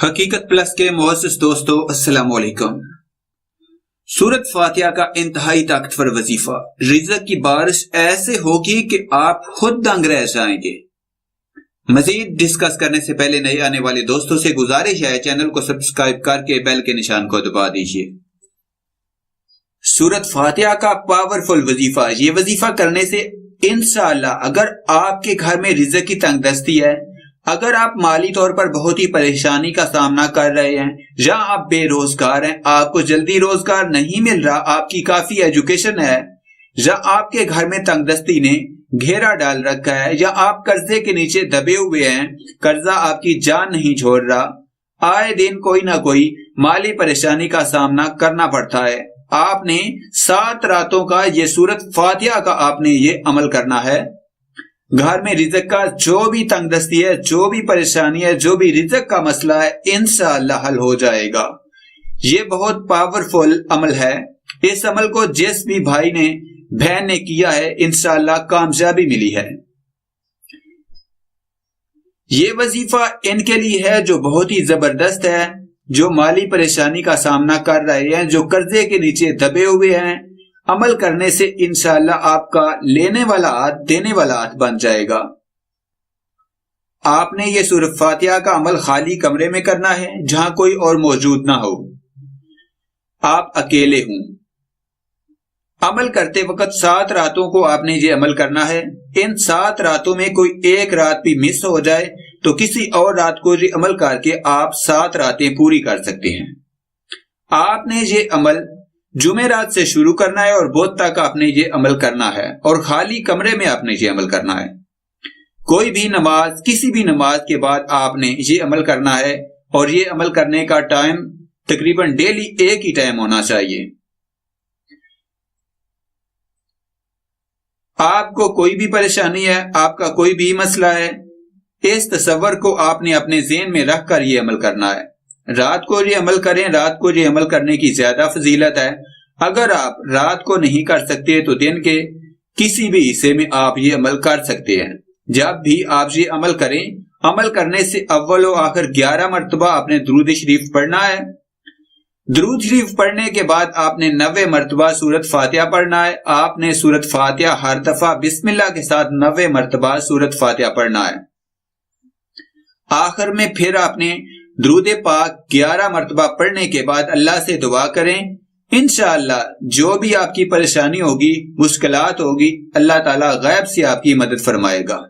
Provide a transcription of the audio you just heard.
حقیقت پلس کے معزز دوستو السلام علیکم۔ سورت فاتحہ کا انتہائی طاقتور وظیفہ، رزق کی بارش ایسے ہوگی کہ آپ خود دنگ رہ جائیں گے۔ مزید ڈسکس کرنے سے پہلے نئے آنے والے دوستوں سے گزارش ہے چینل کو سبسکرائب کر کے بیل کے نشان کو دبا دیجیے۔ سورت فاتحہ کا پاورفل وظیفہ، یہ وظیفہ کرنے سے انشاءاللہ اگر آپ کے گھر میں رزق کی تنگ دستی ہے، اگر آپ مالی طور پر بہت ہی پریشانی کا سامنا کر رہے ہیں یا آپ بے روزگار ہیں، آپ کو جلدی روزگار نہیں مل رہا، آپ کی کافی ایجوکیشن ہے، یا آپ کے گھر میں تنگ دستی نے گھیرا ڈال رکھا ہے، یا آپ قرضے کے نیچے دبے ہوئے ہیں، قرضہ آپ کی جان نہیں چھوڑ رہا، آئے دن کوئی نہ کوئی مالی پریشانی کا سامنا کرنا پڑتا ہے، آپ نے 7 راتوں کا یہ سورت فاتحہ کا آپ نے یہ عمل کرنا ہے۔ گھر میں رزق کا جو بھی تنگ دستی ہے، جو بھی پریشانی ہے، جو بھی رزق کا مسئلہ ہے، انشاءاللہ حل ہو جائے گا۔ یہ بہت پاورفل عمل ہے، اس عمل کو جس بھی بھائی نے بہن نے کیا ہے انشاءاللہ کامیابی ملی ہے۔ یہ وظیفہ ان کے لیے ہے جو بہت ہی زبردست ہے، جو مالی پریشانی کا سامنا کر رہے ہیں، جو قرضے کے نیچے دبے ہوئے ہیں، عمل کرنے سے انشاءاللہ آپ کا لینے والا ہاتھ دینے والا ہاتھ بن جائے گا۔ آپ نے یہ سورۃ فاتحہ کا عمل خالی کمرے میں کرنا ہے جہاں کوئی اور موجود نہ ہو، آپ اکیلے ہوں۔ عمل کرتے وقت 7 راتوں کو آپ نے یہ عمل کرنا ہے۔ ان 7 راتوں میں کوئی ایک رات بھی مس ہو جائے تو کسی اور رات کو یہ عمل کر کے آپ 7 راتیں پوری کر سکتے ہیں۔ آپ نے یہ عمل جمعرات سے شروع کرنا ہے اور بدھ تک آپ نے یہ عمل کرنا ہے، اور خالی کمرے میں آپ نے یہ عمل کرنا ہے۔ کوئی بھی نماز، کسی بھی نماز کے بعد آپ نے یہ عمل کرنا ہے، اور یہ عمل کرنے کا ٹائم تقریباً ڈیلی ایک ہی ٹائم ہونا چاہیے۔ آپ کو کوئی بھی پریشانی ہے، آپ کا کوئی بھی مسئلہ ہے، اس تصور کو آپ نے اپنے ذہن میں رکھ کر یہ عمل کرنا ہے۔ رات کو یہ عمل کریں، رات کو یہ عمل کرنے کی زیادہ فضیلت ہے۔ اگر آپ رات کو نہیں کر سکتے تو دن کے کسی بھی حصے میں آپ یہ عمل کر سکتے ہیں۔ جب بھی آپ یہ عمل کریں، عمل کرنے سے اول و آخر 11 مرتبہ آپ نے درود شریف پڑھنا ہے۔ درود شریف پڑھنے کے بعد آپ نے 90 مرتبہ سورت فاتحہ پڑھنا ہے۔ آپ نے سورت فاتحہ ہر دفعہ بسم اللہ کے ساتھ 90 مرتبہ سورت فاتحہ پڑھنا ہے۔ آخر میں پھر آپ نے درود پاک 11 مرتبہ پڑھنے کے بعد اللہ سے دعا کریں، انشاءاللہ جو بھی آپ کی پریشانی ہوگی، مشکلات ہوگی، اللہ تعالیٰ غیب سے آپ کی مدد فرمائے گا۔